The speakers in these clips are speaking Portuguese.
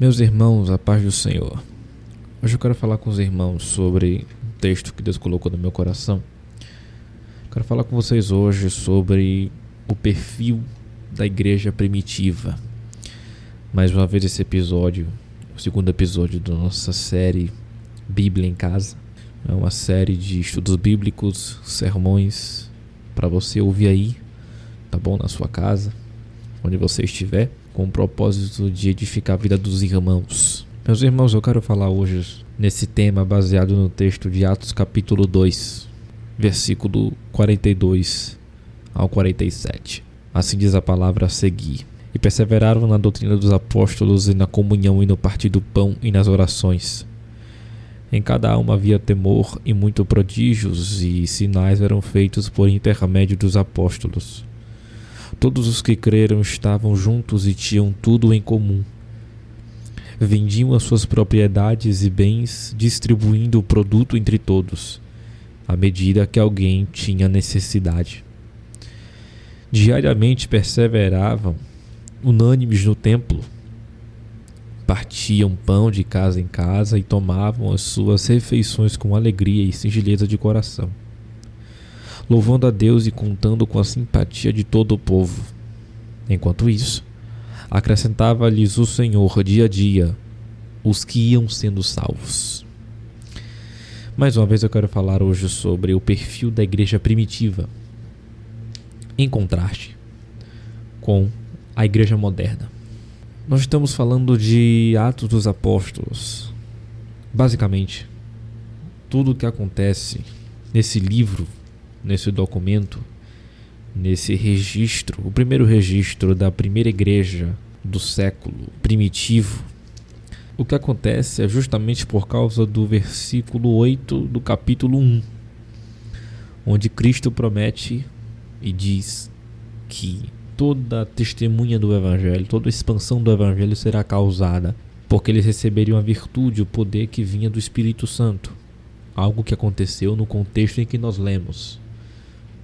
Meus irmãos, a paz do Senhor. Hoje eu quero falar com os irmãos sobre um texto que Deus colocou no meu coração. Quero falar com vocês hoje sobre o perfil da igreja primitiva. Mais uma vez esse episódio, o segundo episódio da nossa série Bíblia em Casa. É uma série de estudos bíblicos, sermões para você ouvir aí, tá bom? Na sua casa, onde você estiver, com o propósito de edificar a vida dos irmãos. Meus irmãos, eu quero falar hoje nesse tema baseado no texto de Atos capítulo 2, versículo 42 ao 47. Assim diz a palavra a seguir. E perseveraram na doutrina dos apóstolos e na comunhão e no partir do pão e nas orações. Em cada alma havia temor e muito prodígios e sinais eram feitos por intermédio dos apóstolos. Todos os que creram estavam juntos e tinham tudo em comum. Vendiam as suas propriedades e bens, distribuindo o produto entre todos, à medida que alguém tinha necessidade. Diariamente perseveravam, unânimes no templo. Partiam pão de casa em casa e tomavam as suas refeições com alegria e singeleza de coração, louvando a Deus e contando com a simpatia de todo o povo. Enquanto isso, acrescentava-lhes o Senhor dia a dia os que iam sendo salvos. Mais uma vez eu quero falar hoje sobre o perfil da igreja primitiva, em contraste com a igreja moderna. Nós estamos falando de Atos dos Apóstolos. Basicamente, tudo o que acontece nesse livro, nesse documento, nesse registro, o primeiro registro da primeira igreja do século primitivo, o que acontece é justamente por causa do versículo 8 do capítulo 1, onde Cristo promete e diz que toda a testemunha do Evangelho, toda a expansão do Evangelho será causada porque eles receberiam a virtude, o poder que vinha do Espírito Santo. Algo que aconteceu no contexto em que nós lemos,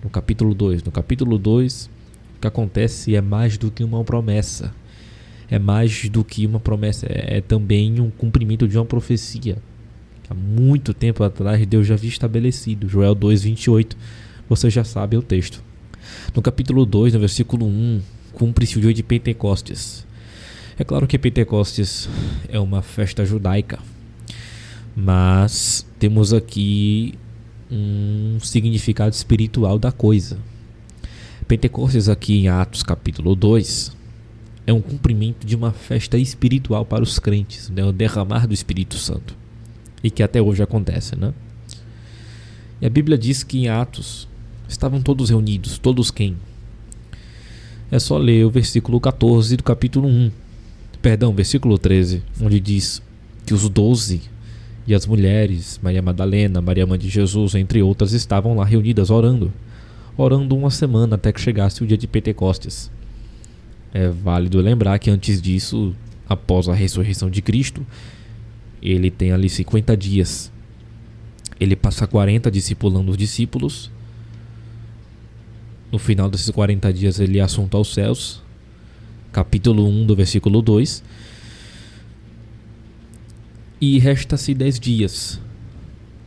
no capítulo 2. No capítulo 2, o que acontece é mais do que uma promessa. É mais do que uma promessa, é também um cumprimento de uma profecia. Há muito tempo atrás Deus já havia estabelecido. Joel 2:28, você já sabe o texto. No capítulo 2, no versículo 1, cumpre-se o dia de Pentecostes. É claro que Pentecostes é uma festa judaica, mas temos aqui um significado espiritual da coisa. Pentecostes aqui em Atos capítulo 2 é um cumprimento de uma festa espiritual para os crentes, né? O derramar do Espírito Santo, e que até hoje acontece, né? E a Bíblia diz que em Atos estavam todos reunidos. Todos quem? É só ler o versículo 14 do capítulo 1. Versículo 13, onde diz que os 12 e as mulheres, Maria Madalena, Maria mãe de Jesus, entre outras, estavam lá reunidas orando uma semana até que chegasse o dia de Pentecostes. É válido lembrar que antes disso, após a ressurreição de Cristo, ele tem ali 50 dias. Ele passa 40 discipulando os discípulos. No final desses 40 dias ele é assunto aos céus. Capítulo 1 do versículo 2. E resta-se 10 dias.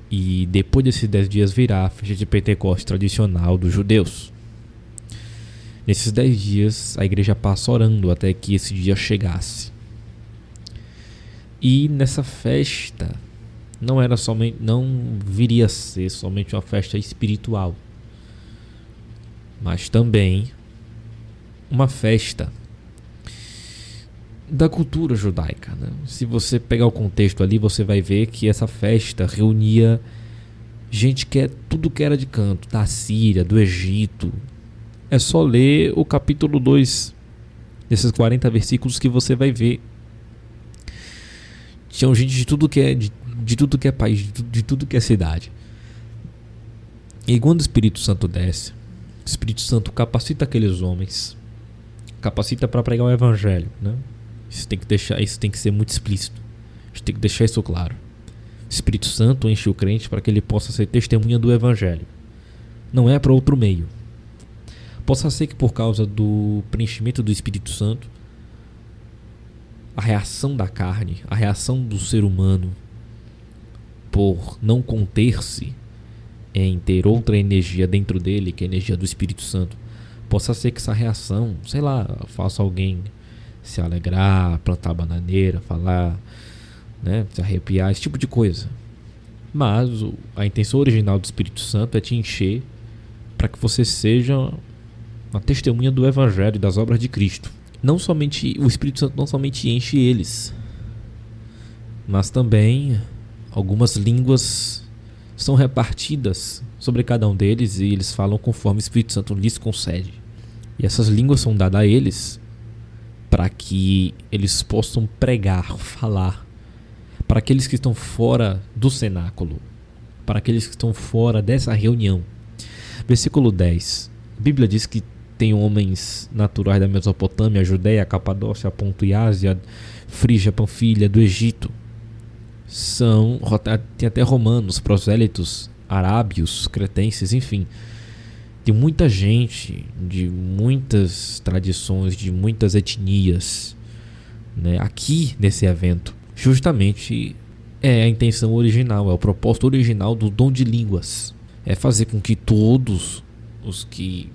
E depois desses 10 dias virá a festa de Pentecostes tradicional dos judeus. Nesses 10 dias a igreja passa orando até que esse dia chegasse. E nessa festa não viria a ser somente uma festa espiritual, mas também uma festa da cultura judaica, né? Se você pegar o contexto ali, você vai ver que essa festa reunia gente tudo que era de canto, da Síria, do Egito. É só ler o capítulo 2, desses 40 versículos, que você vai ver. Tinham gente de tudo que é país, de tudo que é cidade. E quando o Espírito Santo desce, o Espírito Santo capacita aqueles homens, capacita para pregar o Evangelho, né? Isso tem que ser muito explícito. A gente tem que deixar isso claro. O Espírito Santo enche o crente para que ele possa ser testemunha do Evangelho. Não é para outro meio. Possa ser que por causa do preenchimento do Espírito Santo, a reação da carne, a reação do ser humano por não conter-se em ter outra energia dentro dele, que é a energia do Espírito Santo, possa ser que essa reação, sei lá, faça alguém se alegrar, plantar bananeira, falar, né, se arrepiar, esse tipo de coisa. Mas a intenção original do Espírito Santo é te encher para que você seja uma testemunha do Evangelho e das obras de Cristo. Não somente o Espírito Santo não somente enche eles, mas também algumas línguas são repartidas sobre cada um deles e eles falam conforme o Espírito Santo lhes concede. E essas línguas são dadas a eles para que eles possam pregar, falar para aqueles que estão fora do cenáculo, para aqueles que estão fora dessa reunião. Versículo 10. A Bíblia diz que tem homens naturais da Mesopotâmia, Judéia, Capadócia, Ponto e Ásia, Frígia, Panfilha, do Egito. Tem até romanos, prosélitos, arábios, cretenses, enfim. Tem muita gente de muitas tradições, de muitas etnias, né, aqui nesse evento. Justamente é a intenção original, é o propósito original do dom de línguas. É fazer com que todos os que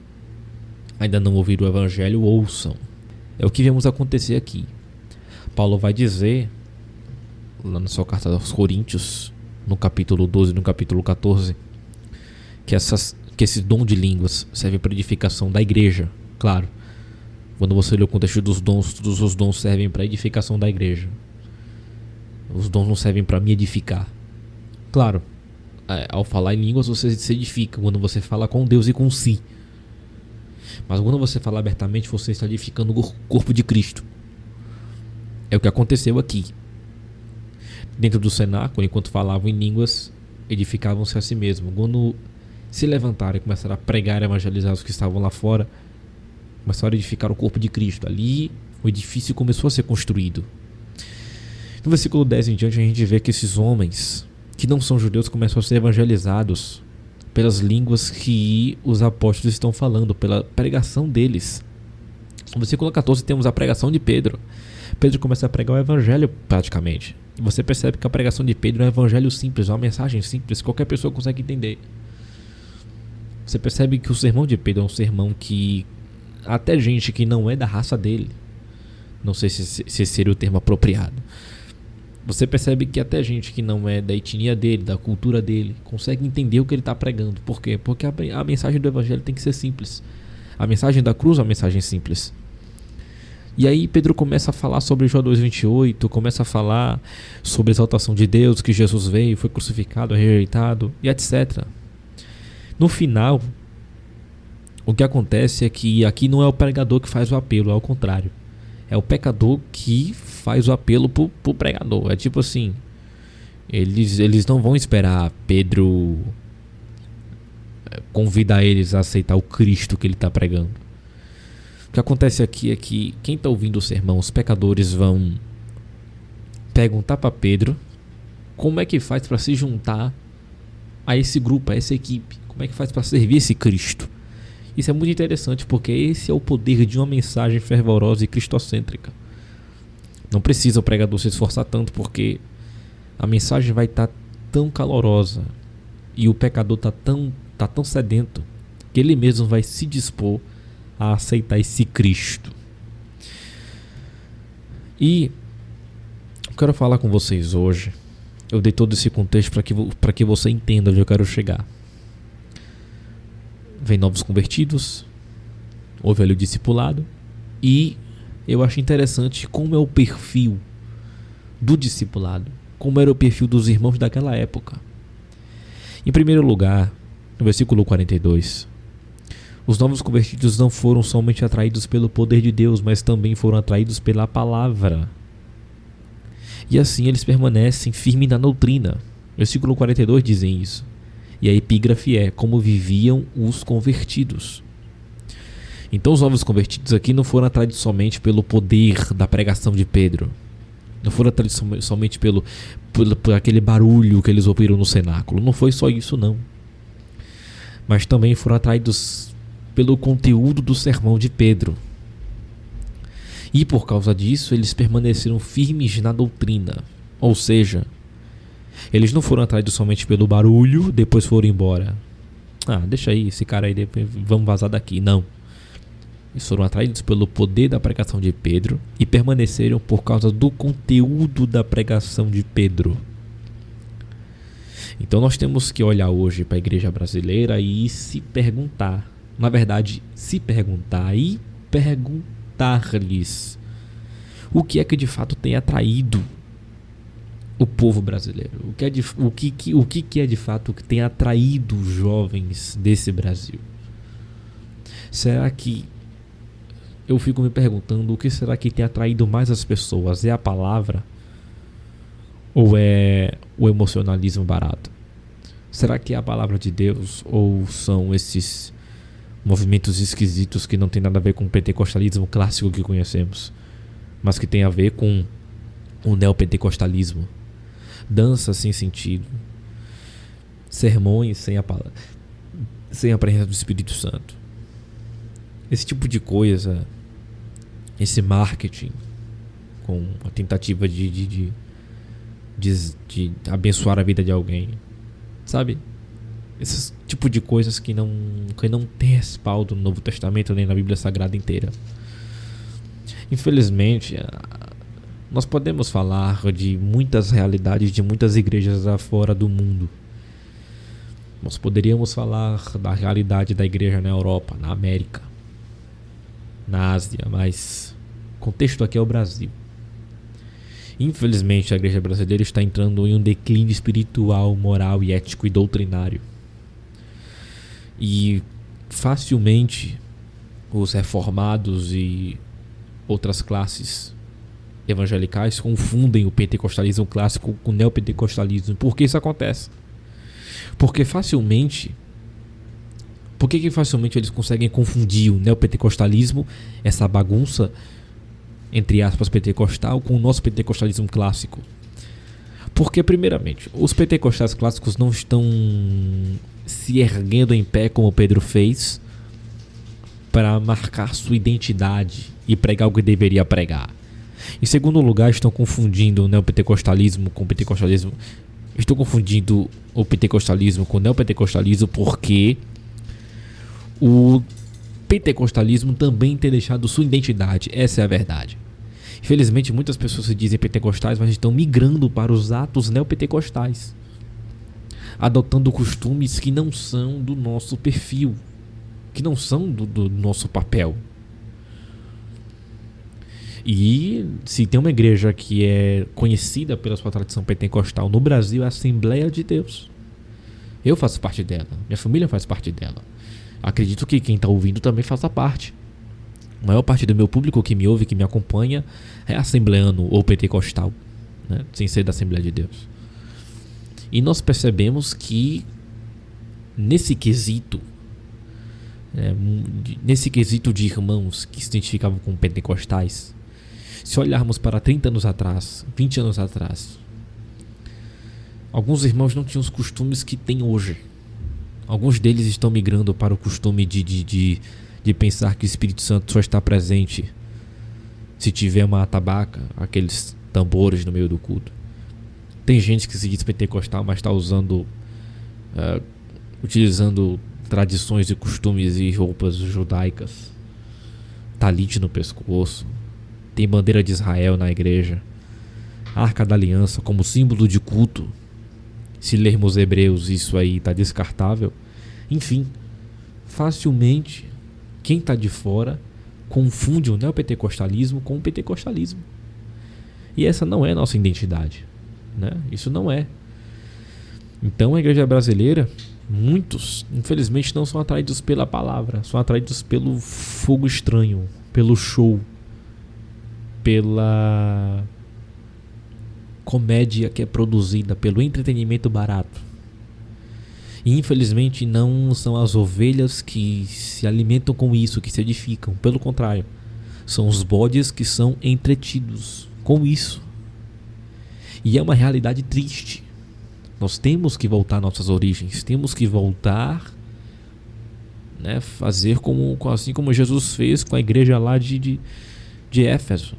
ainda não ouviram o Evangelho ouçam. É o que vemos acontecer aqui. Paulo vai dizer, lá na sua carta aos Coríntios, no capítulo 12 e no capítulo 14, que esse dom de línguas serve para edificação da igreja. Claro, quando você lê o contexto dos dons, todos os dons servem para edificação da igreja. Os dons não servem para me edificar. Claro, ao falar em línguas você se edifica quando você fala com Deus e com si. Mas quando você fala abertamente, você está edificando o corpo de Cristo. É o que aconteceu aqui. Dentro do cenáculo, enquanto falavam em línguas, edificavam-se a si mesmos. Quando se levantaram e começaram a pregar e evangelizar os que estavam lá fora, começaram a edificar o corpo de Cristo. Ali o edifício começou a ser construído. No versículo 10 em diante, a gente vê que esses homens que não são judeus começam a ser evangelizados pelas línguas que os apóstolos estão falando, pela pregação deles. No versículo 14 temos a pregação de Pedro. Pedro começa a pregar o evangelho praticamente. E você percebe que a pregação de Pedro é um evangelho simples, é uma mensagem simples, qualquer pessoa consegue entender. Você percebe que o sermão de Pedro é um sermão que até gente que não é da raça dele, não sei se seria o termo apropriado, você percebe que até gente que não é da etnia dele, da cultura dele, consegue entender o que ele está pregando. Por quê? Porque a mensagem do evangelho tem que ser simples. A mensagem da cruz é uma mensagem simples. E aí Pedro começa a falar sobre João 2,28, começa a falar sobre a exaltação de Deus, que Jesus veio, foi crucificado, rejeitado, e etc. No final, o que acontece é que aqui não é o pregador que faz o apelo, é ao contrário. É o pecador que faz o apelo pro pregador. É tipo assim, eles não vão esperar Pedro convidar eles a aceitar o Cristo que ele está pregando. O que acontece aqui é que quem está ouvindo o sermão, os pecadores vão perguntar para Pedro como é que faz para se juntar a esse grupo, a essa equipe. Como é que faz para servir esse Cristo? Isso é muito interessante porque esse é o poder de uma mensagem fervorosa e cristocêntrica. Não precisa o pregador se esforçar tanto porque a mensagem vai estar tão calorosa e o pecador está tão sedento que ele mesmo vai se dispor a aceitar esse Cristo. E eu quero falar com vocês hoje. Eu dei todo esse contexto para que você entenda onde eu quero chegar. Vem novos convertidos, o velho discipulado, e eu acho interessante como é o perfil do discipulado, como era o perfil dos irmãos daquela época. Em primeiro lugar, no versículo 42, os novos convertidos não foram somente atraídos pelo poder de Deus, mas também foram atraídos pela palavra. E assim eles permanecem firmes na doutrina. Versículo 42 dizem isso. E a epígrafe é como viviam os convertidos. Então os novos convertidos aqui não foram atraídos somente pelo poder da pregação de Pedro. Não foram atraídos somente por aquele barulho que eles ouviram no cenáculo. Não foi só isso não. Mas também foram atraídos pelo conteúdo do sermão de Pedro. E por causa disso, eles permaneceram firmes na doutrina. Ou seja, eles não foram atraídos somente pelo barulho, depois foram embora. Ah, deixa aí, esse cara aí, vamos vazar daqui. Não. Eles foram atraídos pelo poder da pregação de Pedro e permaneceram por causa do conteúdo da pregação de Pedro. Então nós temos que olhar hoje para a igreja brasileira e se perguntar. Na verdade, se perguntar e perguntar-lhes o que é que de fato tem atraído o povo brasileiro. O que é de fato que tem atraído os jovens desse Brasil. Será que... Eu fico me perguntando o que será que tem atraído mais as pessoas? É a palavra? Ou é o emocionalismo barato? Será que é a palavra de Deus? Ou são esses movimentos esquisitos que não tem nada a ver com o pentecostalismo clássico que conhecemos, mas que tem a ver com o neopentecostalismo? Dança sem sentido, sermões sem a palavra, sem a presença do Espírito Santo. Esse tipo de coisa, esse marketing com a tentativa de abençoar a vida de alguém, sabe? Esse tipo de coisas que não tem respaldo no Novo Testamento nem na Bíblia Sagrada inteira. Infelizmente, nós podemos falar de muitas realidades de muitas igrejas afora do mundo. Nós poderíamos falar da realidade da igreja na Europa, na América, na Ásia, mas o contexto aqui é o Brasil. Infelizmente, a igreja brasileira está entrando em um declínio espiritual, moral e ético e doutrinário. E facilmente os reformados e outras classes evangelicais confundem o pentecostalismo clássico com o neopentecostalismo. Por que isso acontece? Porque facilmente... Por que facilmente eles conseguem confundir o neopentecostalismo, essa bagunça, entre aspas, pentecostal, com o nosso pentecostalismo clássico? Porque, primeiramente, os pentecostais clássicos não estão se erguendo em pé como Pedro fez para marcar sua identidade e pregar o que deveria pregar. Em segundo lugar, estão confundindo o neopentecostalismo com o pentecostalismo. Estão confundindo o pentecostalismo com o neopentecostalismo porque o pentecostalismo também tem deixado sua identidade. Essa é a verdade. Infelizmente, muitas pessoas se dizem pentecostais, mas estão migrando para os atos neopentecostais, adotando costumes que não são do nosso perfil, que não são do nosso papel. E se tem uma igreja que é conhecida pela sua tradição pentecostal no Brasil, é a Assembleia de Deus. Eu faço parte dela, minha família faz parte dela. Acredito que quem está ouvindo também faça parte. A maior parte do meu público que me ouve, que me acompanha, é assembleano ou pentecostal, né? Sem ser da Assembleia de Deus. E nós percebemos que nesse quesito de irmãos que se identificavam com pentecostais, se olharmos para 30 anos atrás, 20 anos atrás, alguns irmãos não tinham os costumes que têm hoje. Alguns deles estão migrando para o costume de pensar que o Espírito Santo só está presente se tiver uma atabaca, aqueles tambores no meio do culto. Tem gente que se diz pentecostal, mas está utilizando tradições e costumes e roupas judaicas, talite no pescoço, tem bandeira de Israel na igreja, Arca da Aliança como símbolo de culto. Se lermos Hebreus, isso aí está descartável. Enfim, facilmente quem está de fora confunde o neopentecostalismo com o pentecostalismo. E essa não é nossa identidade, né? Isso não é. Então a igreja brasileira, muitos, infelizmente, não são atraídos pela palavra, são atraídos pelo fogo estranho, pelo show, pela comédia que é produzida, pelo entretenimento barato. E infelizmente não são as ovelhas que se alimentam com isso, que se edificam. Pelo contrário, são os bodes que são entretidos com isso. E é uma realidade triste. Nós temos que voltar às nossas origens, temos que voltar, né, fazer assim como Jesus fez com a igreja lá de de Éfeso.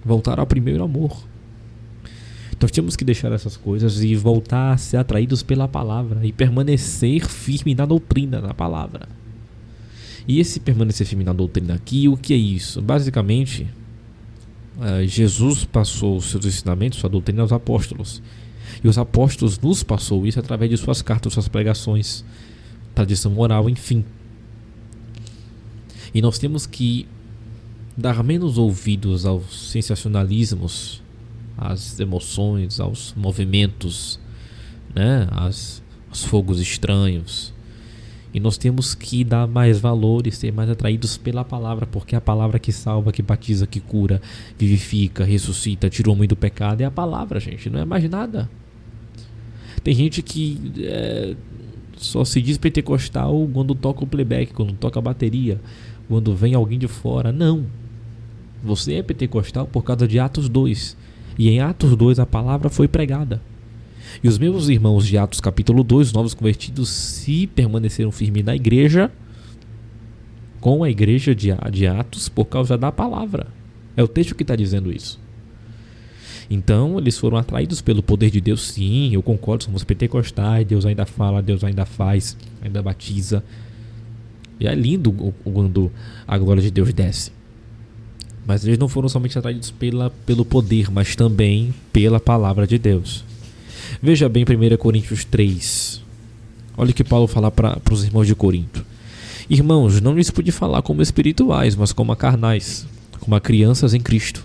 Voltar ao primeiro amor. Então temos que deixar essas coisas e voltar a ser atraídos pela palavra e permanecer firme na doutrina, na palavra. E esse permanecer firme na doutrina aqui, o que é isso? Basicamente, Jesus passou os seus ensinamentos, sua doutrina aos apóstolos. E os apóstolos nos passou isso através de suas cartas, suas pregações, tradição oral, enfim. E nós temos que dar menos ouvidos aos sensacionalismos, às emoções, aos movimentos, né? aos fogos estranhos. E nós temos que dar mais valor e ser mais atraídos pela palavra, porque é a palavra que salva, que batiza, que cura, vivifica, ressuscita, tira o homem do pecado. É a palavra, gente, não é mais nada. Tem gente que só se diz pentecostal quando toca o playback, quando toca a bateria, quando vem alguém de fora. Não. Você é pentecostal por causa de Atos 2. E em Atos 2 a palavra foi pregada. E os meus irmãos de Atos capítulo 2, os novos convertidos, se permaneceram firmes na igreja, com a igreja de Atos, por causa da palavra. É o texto que está dizendo isso. Então eles foram atraídos pelo poder de Deus. Sim, eu concordo, somos pentecostais, Deus ainda fala, Deus ainda faz, ainda batiza. E é lindo quando a glória de Deus desce. Mas eles não foram somente atraídos pelo poder, mas também pela palavra de Deus. Veja bem 1 Coríntios 3. Olha o que Paulo fala para os irmãos de Corinto. Irmãos, não lhes pude falar como espirituais, mas como a carnais, como a crianças em Cristo.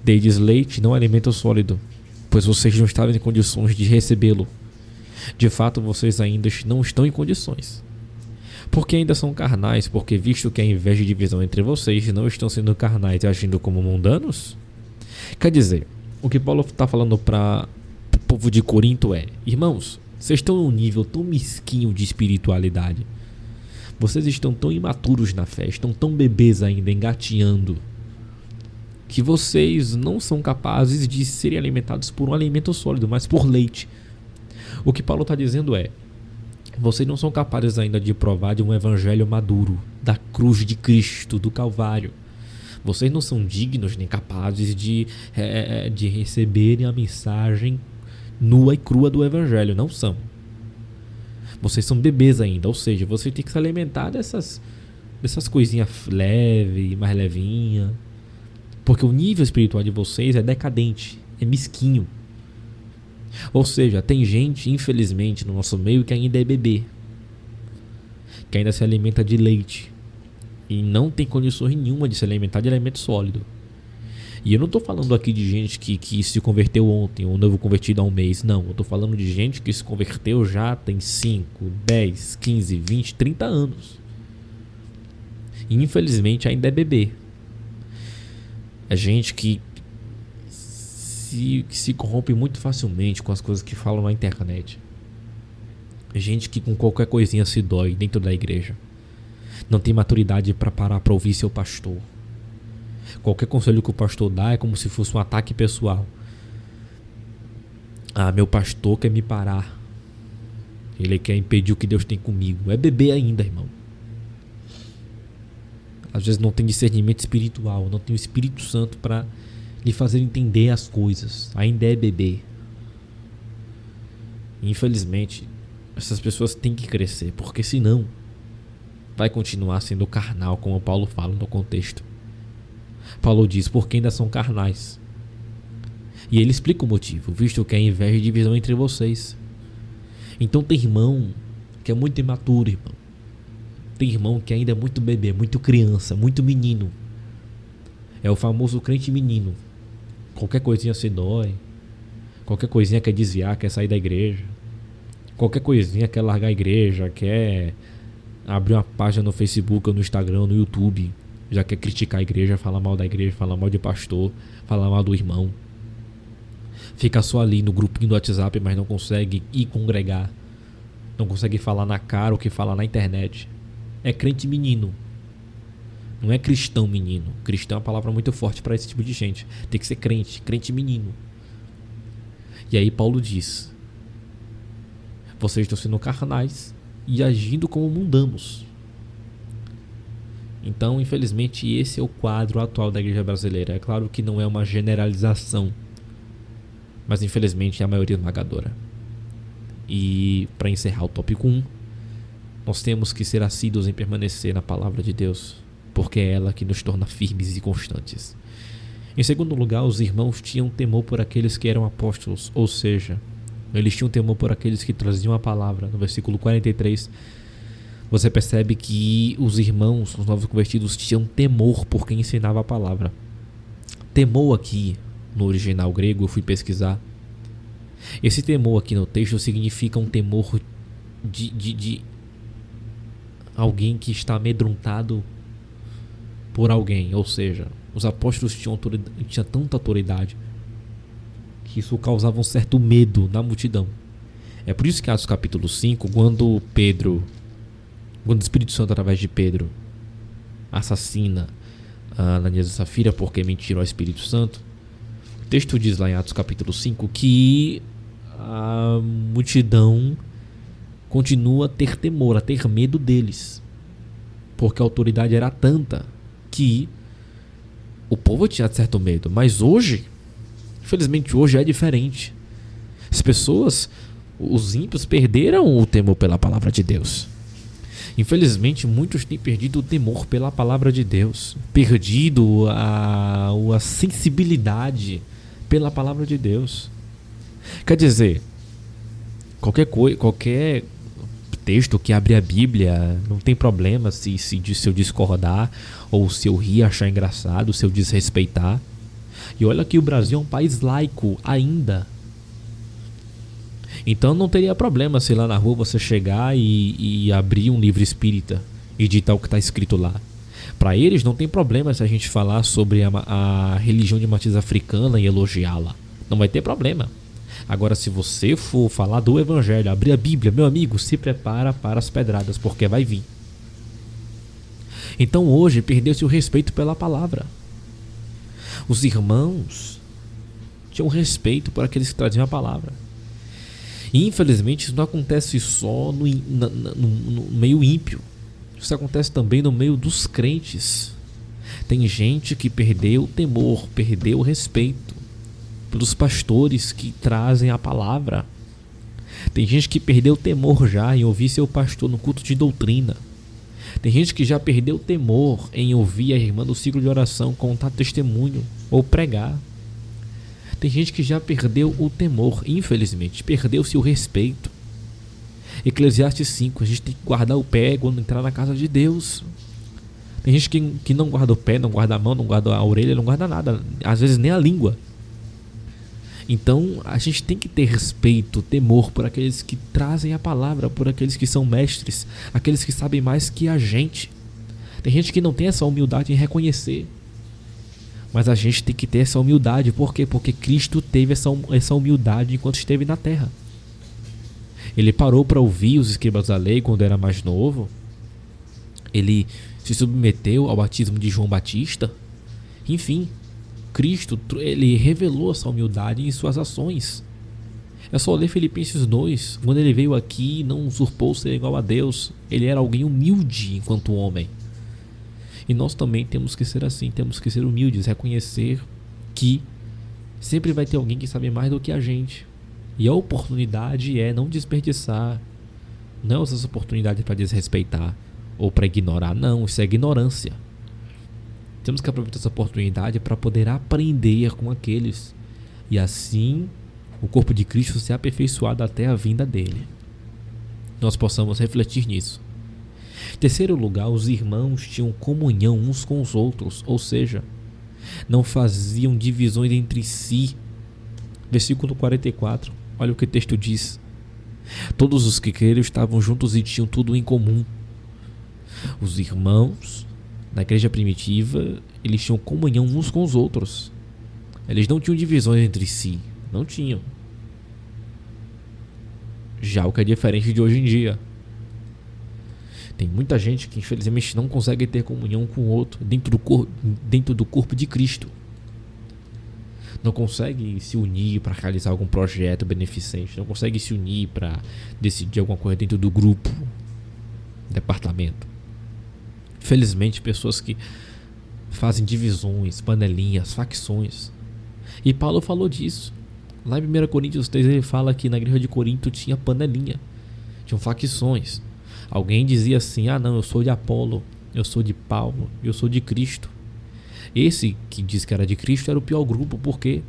Dei-lhes leite, não alimento sólido, pois vocês não estavam em condições de recebê-lo. De fato, vocês ainda não estão em condições. Porque ainda são carnais, porque visto que há inveja e divisão entre vocês, não estão sendo carnais e agindo como mundanos? Quer dizer, o que Paulo está falando para o povo de Corinto é: irmãos, vocês estão num nível tão mesquinho de espiritualidade, vocês estão tão imaturos na fé, estão tão bebês ainda, engateando, que vocês não são capazes de serem alimentados por um alimento sólido, mas por leite. O que Paulo está dizendo é: vocês não são capazes ainda de provar de um evangelho maduro, da cruz de Cristo, do Calvário. Vocês não são dignos nem capazes de receberem a mensagem nua e crua do evangelho. Não são. Vocês são bebês ainda, ou seja, vocês têm que se alimentar dessas coisinhas leves, mais levinha, porque o nível espiritual de vocês é decadente, é mesquinho. Ou seja, tem gente, infelizmente, no nosso meio que ainda é bebê, que ainda se alimenta de leite e não tem condições nenhuma de se alimentar de alimento sólido. E eu não estou falando aqui de gente que se converteu ontem, ou novo convertido há um mês. Não, eu estou falando de gente que se converteu já tem 5, 10, 15, 20, 30 anos. E infelizmente ainda é bebê. É gente que se corrompe muito facilmente com as coisas que falam na internet. Gente que com qualquer coisinha se dói dentro da igreja. Não tem maturidade para parar para ouvir seu pastor. Qualquer conselho que o pastor dá é como se fosse um ataque pessoal. Ah, meu pastor quer me parar. Ele quer impedir o que Deus tem comigo. É bebê ainda, irmão. Às vezes não tem discernimento espiritual, não tem o Espírito Santo para lhe fazer entender as coisas. Ainda é bebê. Infelizmente, essas pessoas têm que crescer, porque senão vai continuar sendo carnal, como Paulo fala no contexto. Paulo diz: porque ainda são carnais. E ele explica o motivo: visto que há inveja e divisão entre vocês. Então tem irmão que é muito imaturo, irmão. Tem irmão que ainda é muito bebê, muito criança, muito menino. É o famoso crente menino. Qualquer coisinha se dói. Qualquer coisinha quer desviar, quer sair da igreja. Qualquer coisinha quer largar a igreja, quer abrir uma página no Facebook, ou no Instagram, ou no YouTube. Já quer criticar a igreja, falar mal da igreja, falar mal de pastor, falar mal do irmão. Fica só ali no grupinho do WhatsApp, mas não consegue ir congregar. Não consegue falar na cara o que fala na internet. É crente menino. Não é cristão menino. Cristão é uma palavra muito forte para esse tipo de gente. Tem que ser crente, crente menino. E aí Paulo diz: vocês estão sendo carnais e agindo como mundanos. Então, infelizmente, esse é o quadro atual da igreja brasileira. É claro que não é uma generalização, mas infelizmente é a maioria esmagadora. E para encerrar o tópico 1, nós temos que ser assíduos em permanecer na palavra de Deus, porque é ela que nos torna firmes e constantes. Em segundo lugar, os irmãos tinham temor por aqueles que eram apóstolos, ou seja, eles tinham temor por aqueles que traziam a palavra. No versículo 43, você percebe que os irmãos, os novos convertidos, tinham temor por quem ensinava a palavra. Temor aqui, no original grego, eu fui pesquisar. Esse temor aqui no texto significa um temor de alguém que está amedrontado por alguém. Ou seja, os apóstolos tinham tanta autoridade que isso causava um certo medo na multidão. É por isso que Atos capítulo 5, quando o Espírito Santo, através de Pedro, assassina Ananias e Safira porque mentiram ao Espírito Santo, o texto diz lá em Atos capítulo 5 que a multidão continua a ter temor, a ter medo deles, porque a autoridade era tanta que o povo tinha certo medo. Mas hoje, infelizmente hoje é diferente. As pessoas, os ímpios, perderam o temor pela palavra de Deus. Infelizmente, muitos têm perdido o temor pela palavra de Deus, perdido a sensibilidade pela palavra de Deus. Quer dizer, qualquer texto que abre a Bíblia, não tem problema se eu discordar, ou se eu rir, achar engraçado, se eu desrespeitar. E olha que o Brasil é um país laico ainda. Então não teria problema se lá na rua você chegar e abrir um livro espírita e digitar o que está escrito lá. Para eles não tem problema se a gente falar sobre a religião de matriz africana e elogiá-la. Não vai ter problema. Agora, se você for falar do Evangelho, abrir a Bíblia, meu amigo, se prepara para as pedradas, porque vai vir. Então hoje perdeu-se o respeito pela palavra. Os irmãos tinham respeito por aqueles que traziam a palavra. E infelizmente isso não acontece só no meio ímpio. Isso acontece também no meio dos crentes. Tem gente que perdeu o temor, perdeu o respeito pelos pastores que trazem a palavra. Tem gente que perdeu o temor já em ouvir seu pastor no culto de doutrina. Tem gente que já perdeu o temor em ouvir a irmã do ciclo de oração contar testemunho ou pregar. Tem gente que já perdeu o temor, infelizmente, perdeu-se o respeito. Eclesiastes 5, a gente tem que guardar o pé quando entrar na casa de Deus. Tem gente que não guarda o pé, não guarda a mão, não guarda a orelha, não guarda nada, às vezes nem a língua. Então a gente tem que ter respeito, temor por aqueles que trazem a palavra, por aqueles que são mestres, aqueles que sabem mais que a gente. Tem gente que não tem essa humildade em reconhecer, mas a gente tem que ter essa humildade. Por quê? Porque Cristo teve essa humildade enquanto esteve na terra. Ele parou para ouvir os escribas da lei quando era mais novo. Ele se submeteu ao batismo de João Batista. Enfim, Cristo, ele revelou essa humildade em suas ações. É só ler Filipenses 2. Quando ele veio aqui, não usurpou ser igual a Deus. Ele era alguém humilde enquanto homem. E nós também temos que ser assim. Temos que ser humildes, reconhecer que sempre vai ter alguém que sabe mais do que a gente. E a oportunidade é não desperdiçar. Não usar essa oportunidade para desrespeitar ou para ignorar. Não, isso é ignorância. Temos que aproveitar essa oportunidade para poder aprender com aqueles. E assim o corpo de Cristo ser aperfeiçoado até a vinda dele. Nós possamos refletir nisso. Em terceiro lugar, os irmãos tinham comunhão uns com os outros. Ou seja, não faziam divisões entre si. Versículo 44. Olha o que o texto diz. Todos os que creram estavam juntos e tinham tudo em comum. Os irmãos na igreja primitiva, eles tinham comunhão uns com os outros. Eles não tinham divisões entre si. Não tinham. Já o que é diferente de hoje em dia. Tem muita gente que infelizmente não consegue ter comunhão com o outro dentro do corpo de Cristo. Não consegue se unir para realizar algum projeto beneficente. Não consegue se unir para decidir alguma coisa dentro do grupo, departamento. Felizmente, pessoas que fazem divisões, panelinhas, facções. E Paulo falou disso. Lá em 1 Coríntios 3 ele fala que na igreja de Corinto tinha panelinha, tinham facções. Alguém dizia assim: ah não, eu sou de Apolo, eu sou de Paulo, eu sou de Cristo. Esse que diz que era de Cristo era o pior grupo. Por quê?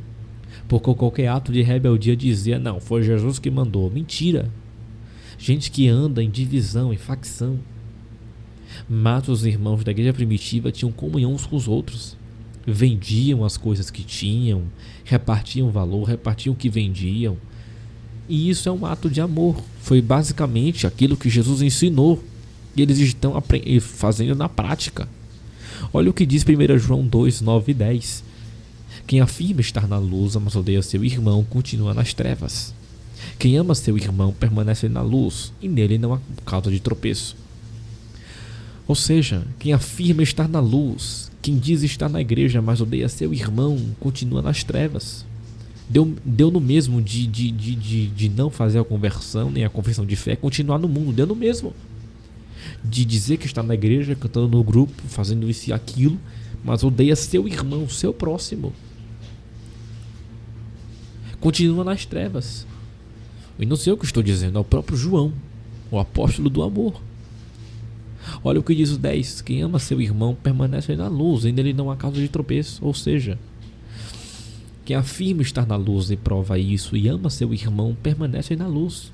Porque qualquer ato de rebeldia dizia: não, foi Jesus que mandou. Mentira. Gente que anda em divisão, em facção. Mas os irmãos da igreja primitiva tinham comunhão uns com os outros. Vendiam as coisas que tinham, repartiam valor, repartiam o que vendiam. E isso é um ato de amor. Foi basicamente aquilo que Jesus ensinou. E eles estão fazendo na prática. Olha o que diz 1 João 2, 9 e 10. Quem afirma estar na luz, mas odeia seu irmão, continua nas trevas. Quem ama seu irmão permanece na luz, e nele não há causa de tropeço. Ou seja, quem afirma estar na luz, quem diz estar na igreja, mas odeia seu irmão, continua nas trevas. Deu no mesmo de não fazer a conversão, nem a confissão de fé, continuar no mundo, deu no mesmo. De dizer que está na igreja, cantando no grupo, fazendo isso e aquilo, mas odeia seu irmão, seu próximo. Continua nas trevas. E não sei o que estou dizendo, é o próprio João, o apóstolo do amor. Olha o que diz o 10. Quem ama seu irmão permanece na luz, e nele não há causa de tropeço. Ou seja, quem afirma estar na luz e prova isso e ama seu irmão permanece na luz.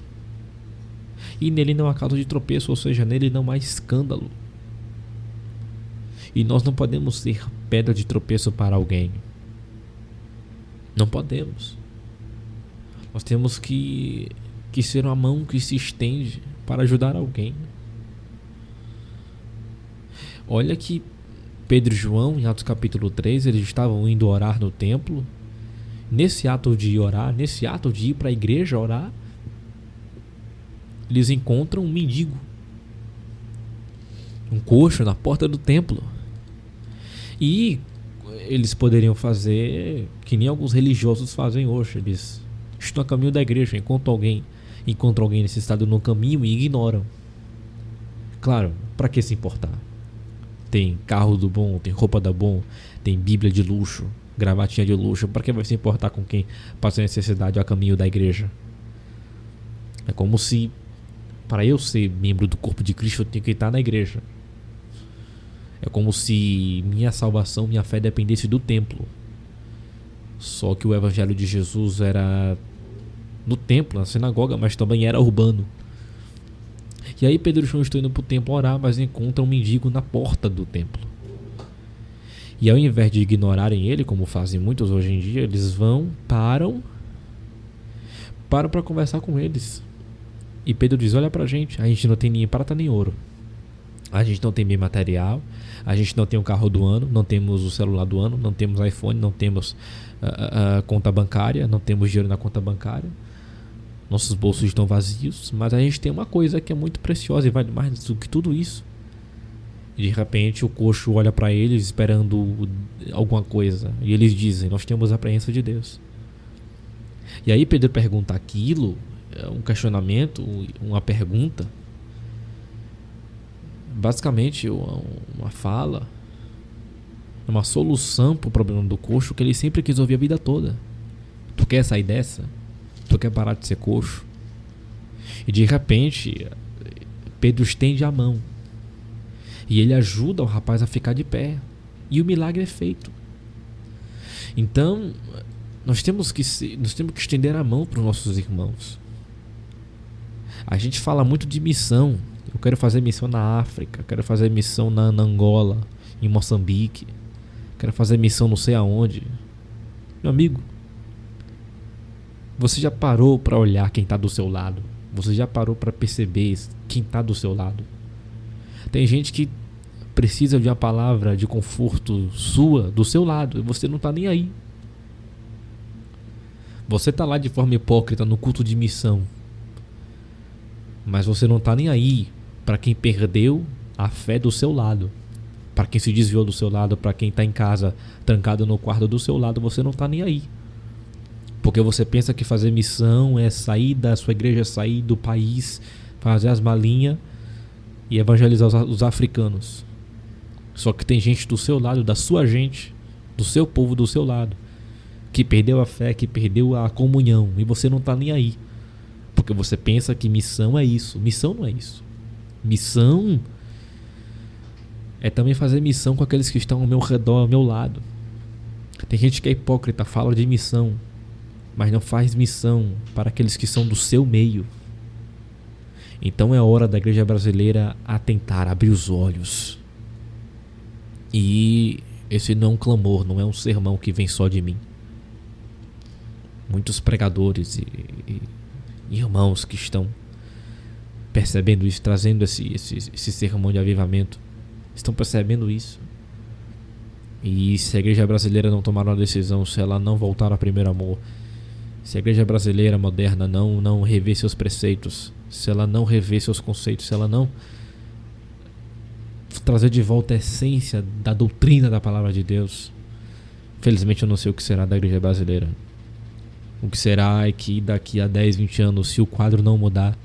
E nele não há causa de tropeço, ou seja, nele não há escândalo. E nós não podemos ser pedra de tropeço para alguém. Não podemos. Nós temos que ser uma mão que se estende para ajudar alguém. Olha que Pedro e João, em Atos capítulo 3, eles estavam indo orar no templo. Nesse ato de orar, nesse ato de ir para a igreja orar, eles encontram um mendigo, um coxo na porta do templo. E eles poderiam fazer que nem alguns religiosos fazem hoje. Eles estão a caminho da igreja, encontram alguém necessitado no caminho e ignoram. Claro, para que se importar? Tem carro do bom, tem roupa da bom, tem bíblia de luxo, gravatinha de luxo. Para que vai se importar com quem passa necessidade a caminho da igreja? É como se, para eu ser membro do corpo de Cristo, eu tenho que estar na igreja. É como se minha salvação, minha fé dependesse do templo. Só que o evangelho de Jesus era no templo, na sinagoga, mas também era urbano. E aí Pedro e João estão indo para o templo orar, mas encontram um mendigo na porta do templo. E ao invés de ignorarem ele, como fazem muitos hoje em dia, eles param para conversar com eles. E Pedro diz: olha pra gente, a gente não tem nem prata nem ouro. A gente não tem bem material, a gente não tem o carro do ano, não temos o celular do ano, não temos iPhone, não temos conta bancária, não temos dinheiro na conta bancária. Nossos bolsos estão vazios, mas a gente tem uma coisa que é muito preciosa e vale mais do que tudo isso. E de repente o coxo olha para eles esperando alguma coisa. E eles dizem: nós temos a presença de Deus. E aí Pedro pergunta aquilo, um questionamento, uma pergunta. Basicamente uma fala, uma solução para o problema do coxo que ele sempre quis ouvir a vida toda. Tu quer sair dessa? Tu quer parar de ser coxo? E de repente Pedro estende a mão e ele ajuda o rapaz a ficar de pé, e o milagre é feito. Então nós temos que estender a mão para os nossos irmãos. A gente fala muito de missão. Eu quero fazer missão na África, quero fazer missão na Angola, em Moçambique, quero fazer missão não sei aonde. Meu amigo, você já parou para olhar quem está do seu lado? Você já parou para perceber quem está do seu lado? Tem gente que precisa de uma palavra de conforto sua, do seu lado, e você não está nem aí. Você está lá de forma hipócrita no culto de missão, mas você não está nem aí para quem perdeu a fé do seu lado, para quem se desviou do seu lado, para quem está em casa trancado no quarto do seu lado. Você não está nem aí, porque você pensa que fazer missão é sair da sua igreja, sair do país, fazer as malinhas e evangelizar os africanos. Só que tem gente do seu lado, da sua gente, do seu povo do seu lado, que perdeu a fé, que perdeu a comunhão, e você não tá nem aí. Porque você pensa que missão é isso. Missão não é isso. Missão é também fazer missão com aqueles que estão ao meu redor, ao meu lado. Tem gente que é hipócrita, fala de missão, mas não faz missão para aqueles que são do seu meio. Então é hora da igreja brasileira atentar, abrir os olhos. E esse não é um clamor, não é um sermão que vem só de mim. Muitos pregadores e irmãos que estão percebendo isso, trazendo esse sermão de avivamento, estão percebendo isso. E se a igreja brasileira não tomar uma decisão, se ela não voltar ao primeiro amor, se a igreja brasileira moderna não rever seus preceitos, se ela não rever seus conceitos, se ela não trazer de volta a essência da doutrina da palavra de Deus, felizmente eu não sei o que será da igreja brasileira. O que será é que daqui a 10, 20 anos, se o quadro não mudar,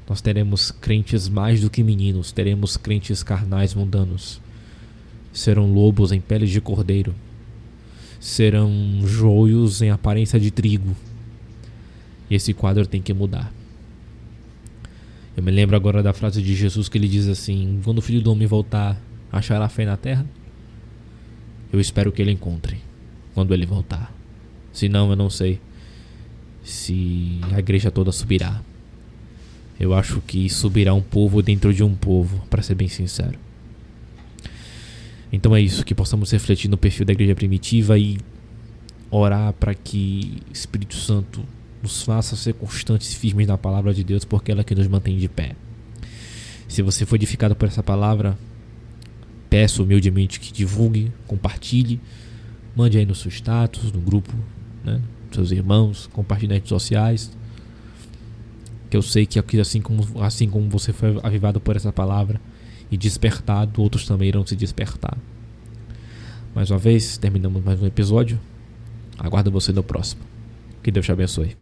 nós teremos crentes mais do que meninos, teremos crentes carnais mundanos. Serão lobos em peles de cordeiro, serão joios em aparência de trigo. E esse quadro tem que mudar. Eu me lembro agora da frase de Jesus que ele diz assim: quando o Filho do Homem voltar, achará fé na terra? Eu espero que ele encontre quando ele voltar. Se não, eu não sei se a igreja toda subirá. Eu acho que subirá um povo dentro de um povo, para ser bem sincero. Então é isso, que possamos refletir no perfil da igreja primitiva e orar para que o Espírito Santo nos faça ser constantes e firmes na palavra de Deus, porque ela é que nos mantém de pé. Se você foi edificado por essa palavra, peço humildemente que divulgue, compartilhe, mande aí no seu status, no grupo, né, seus irmãos, compartilhe nas redes sociais, que eu sei que assim como você foi avivado por essa palavra e despertado, outros também irão se despertar. Mais uma vez, terminamos mais um episódio. Aguardo você no próximo. Que Deus te abençoe.